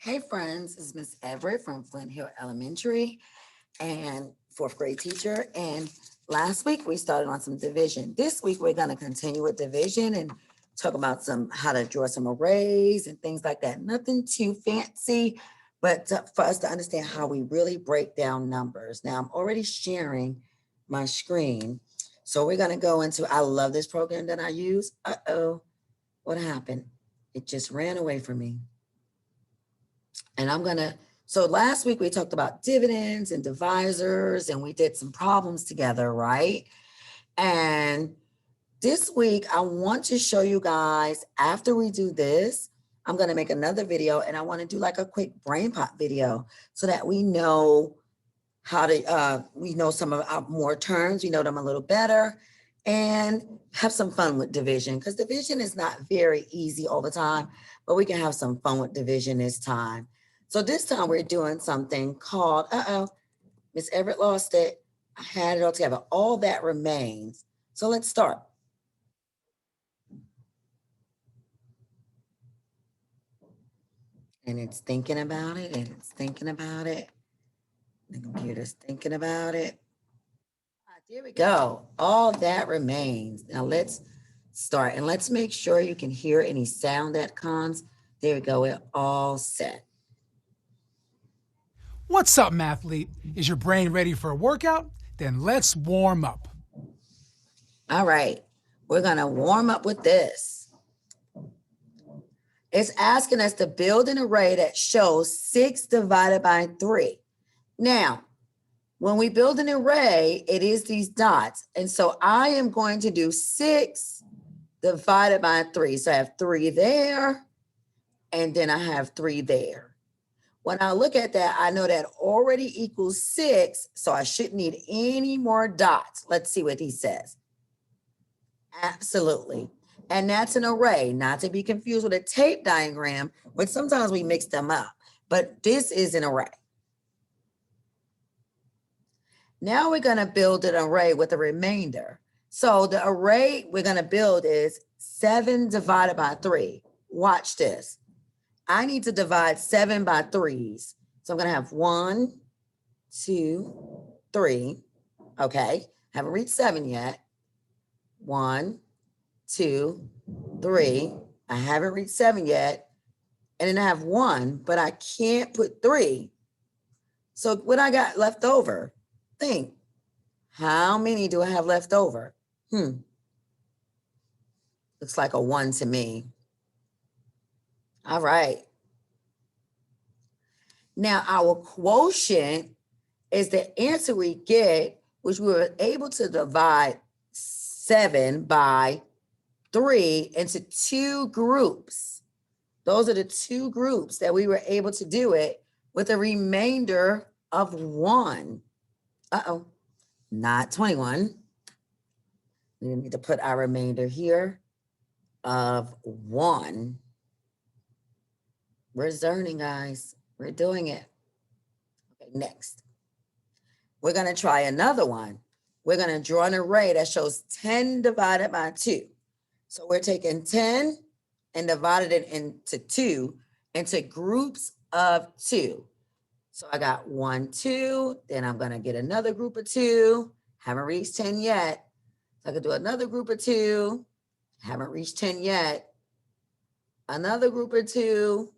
Hey friends, it's Miss Everett from Flint Hill Elementary and fourth grade teacher. And last week we started on some division. This week we're going to continue with division and talk about some how to draw some arrays and things like that. Nothing too fancy, but for us to understand how we really break down numbers. Now I'm already sharing my screen. So we're going to go into, I love this program that I use. Uh-oh, what happened? It just ran away from me. And so last week we talked about dividends and divisors and we did some problems together, right? And this week I want to show you guys, after we do this, I'm going to make another video and I want to do like a quick brain pop video so that we know how to, we know some of our more terms, we know them a little better and have some fun with division because division is not very easy all the time, but we can have some fun with division this time. So this time we're doing something called, Miss Everett lost it. I had it all together. All that remains. So let's start. And it's thinking about it and it's thinking about it. The computer's thinking about it. There we go. All that remains. Now let's start and let's make sure you can hear any sound that comes. There we go. We're all set. What's up, mathlete? Is your brain ready for a workout? Then let's warm up. All right. We're going to warm up with this. It's asking us to build an array that shows 6 divided by 3. Now, when we build an array, it is these dots. And so I am going to do 6 divided by 3. So I have 3 there, and then I have 3 there. When I look at that, I know that already equals 6, so I shouldn't need any more dots. Let's see what he says. Absolutely. And that's an array, not to be confused with a tape diagram, which sometimes we mix them up, but this is an array. Now we're going to build an array with a remainder. So the array we're going to build is 7 divided by 3. Watch this. I need to divide 7 by 3s. So I'm going to have 1, 2, 3. Okay. Haven't reached 7 yet. 1, 2, 3. I haven't reached 7 yet. And then I have 1, but I can't put 3. So what I got left over? Think. How many do I have left over? Looks like a 1 to me. All right. Now our quotient is the answer we get, which we were able to divide 7 by 3 into 2 groups. Those are the 2 groups that we were able to do it with a remainder of 1. Uh-oh, not 21. We need to put our remainder here of 1. We're learning, guys. We're doing it. Okay, next. We're going to try another one. We're going to draw an array that shows 10 divided by 2. So we're taking 10 and divided it into 2, into groups of 2. So I got 1, 2, then I'm going to get another group of 2. Haven't reached 10 yet. So I could do another group of 2. Haven't reached 10 yet. Another group of 2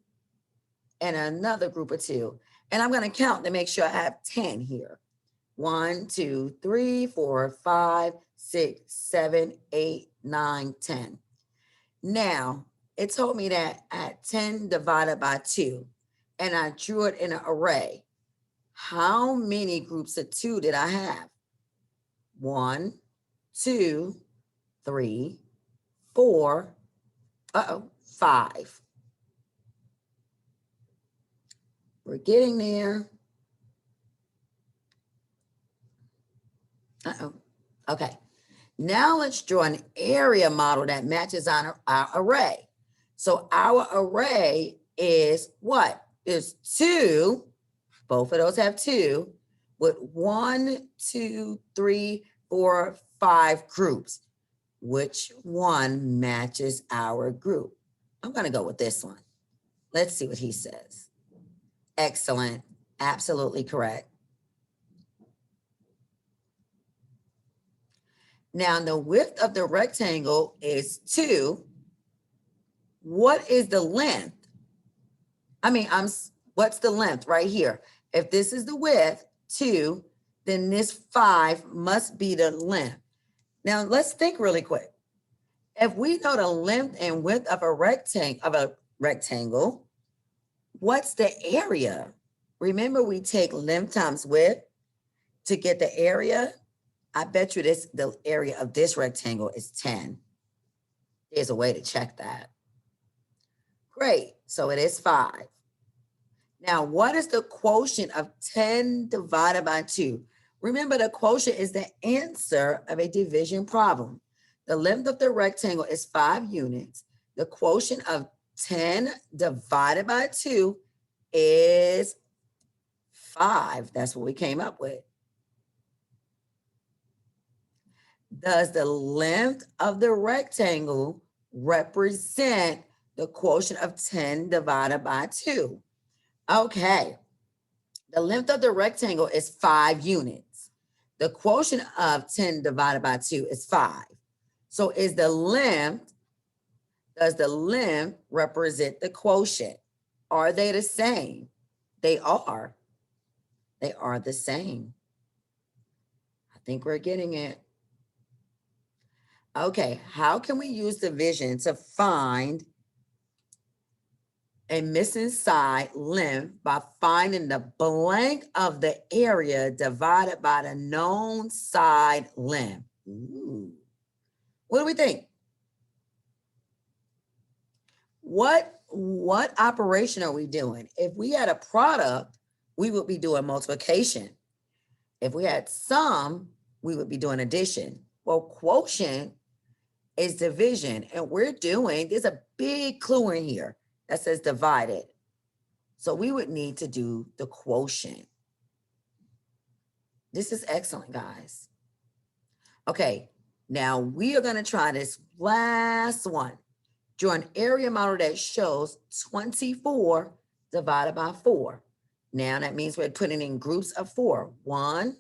and another group of 2. And I'm going to count to make sure I have 10 here. 1, 2, 3, 4, 5, 6, 7, 8, 9, 10. Now, it told me that I had 10 divided by 2, and I drew it in an array. How many groups of 2 did I have? 1, 2, 3, 4, 5. We're getting there. Okay. Now let's draw an area model that matches our array. So our array is what? Is 2. Both of those have 2 with 1, 2, 3, 4, 5 groups. Which one matches our group? I'm going to go with this one. Let's see what he says. Excellent. Absolutely correct. Now, the width of the rectangle is 2. What is the length? What's the length right here? If this is the width, 2, then this 5 must be the length. Now, let's think really quick. If we know the length and width of a rectangle, what's the area? Remember, we take length times width to get the area. I bet you the area of this rectangle is 10. There's a way to check that. Great, so it is 5. Now, what is the quotient of 10 divided by 2? Remember, the quotient is the answer of a division problem. The length of the rectangle is 5 units. The quotient of 10 divided by 2 is 5. That's what we came up with. Does the length of the rectangle represent the quotient of 10 divided by 2? Okay, the length of the rectangle is 5 units. The quotient of 10 divided by 2 is 5. So does the length represent the quotient? Are they the same? They are. They are the same. I think we're getting it. Okay, how can we use division to find a missing side length by finding the blank of the area divided by the known side length? Ooh. What do we think? What operation are we doing? If we had a product, we would be doing multiplication. If we had sum, we would be doing addition. Well, quotient is division, and there's a big clue in here that says divided. So we would need to do the quotient. This is excellent, guys. Okay, now we are going to try this last one. Draw an area model that shows 24 divided by 4. Now that means we're putting in groups of 4. 1,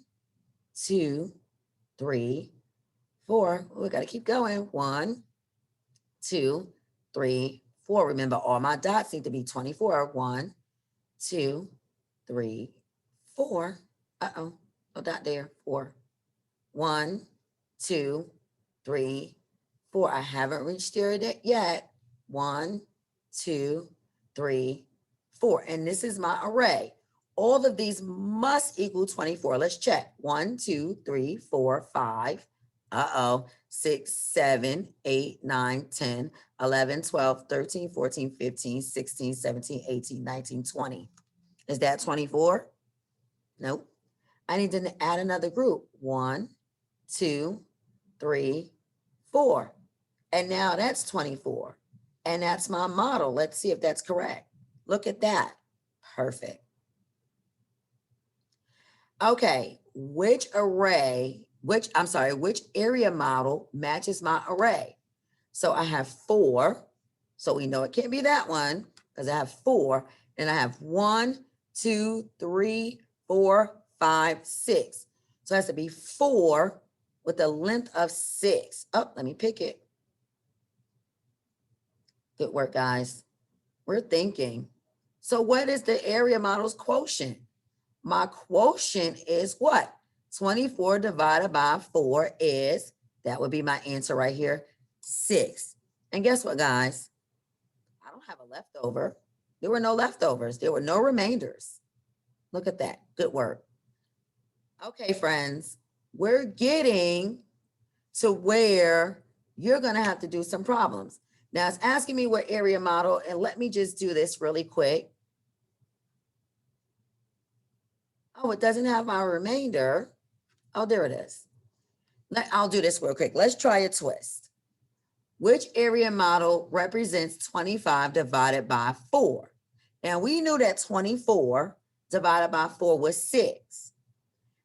2, 3, 4. We got to keep going. 1, 2, 3, 4. Remember, all my dots need to be 24. 1, 2, 3, 4. Uh-oh, no dot there. 4. 1, 2, 3, 4. I haven't reached there yet. 1, 2, 3, 4. And this is my array. All of these must equal 24. Let's check. 1, 2, 3, 4, 5. 6, 7, 8, 9, 10, 11, 12, 13, 14, 15, 16, 17, 18, 19, 20. Is that 24? Nope. I need to add another group. 1, 2, 3, 4. And now that's 24. And that's my model. Let's see if that's correct. Look at that. Perfect. Okay, which area model matches my array? So I have 4. So we know it can't be that one because I have 4. And I have 1, 2, 3, 4, 5, 6. So it has to be 4 with a length of 6. Oh, let me pick it. Good work, guys. We're thinking. So what is the area model's quotient? My quotient is what? 24 divided by 4 is, that would be my answer right here, 6. And guess what, guys? I don't have a leftover. There were no leftovers. There were no remainders. Look at that. Good work. Okay, friends, we're getting to where you're going to have to do some problems. Now, it's asking me what area model, and let me just do this really quick. Oh, it doesn't have my remainder. Oh, there it is. I'll do this real quick. Let's try a twist. Which area model represents 25 divided by 4? Now, we knew that 24 divided by 4 was 6,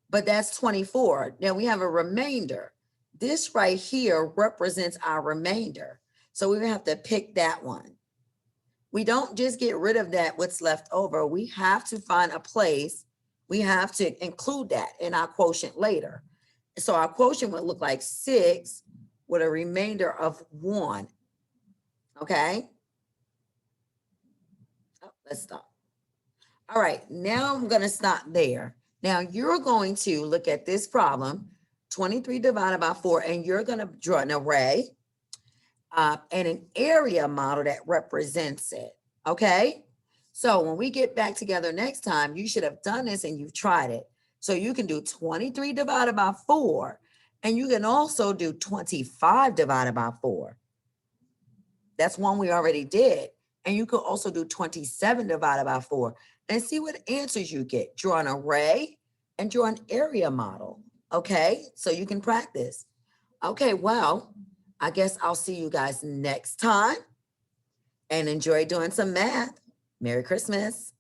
but that's 24. Now, we have a remainder. This right here represents our remainder. So we have to pick that one. we don't just get rid of that, what's left over. We have to find a place. We have to include that in our quotient later. So our quotient would look like 6 with a remainder of 1. Okay. Oh, let's stop. All right, now I'm going to stop there. Now you're going to look at this problem, 23 divided by 4, and you're going to draw an array and an area model that represents it. Okay. So when we get back together next time, you should have done this and you've tried it. So you can do 23 divided by 4, and you can also do 25 divided by 4. That's one we already did. And you could also do 27 divided by 4 and see what answers you get. Draw an array and draw an area model. Okay, so you can practice. Okay, well, I guess I'll see you guys next time and enjoy doing some math. Merry Christmas.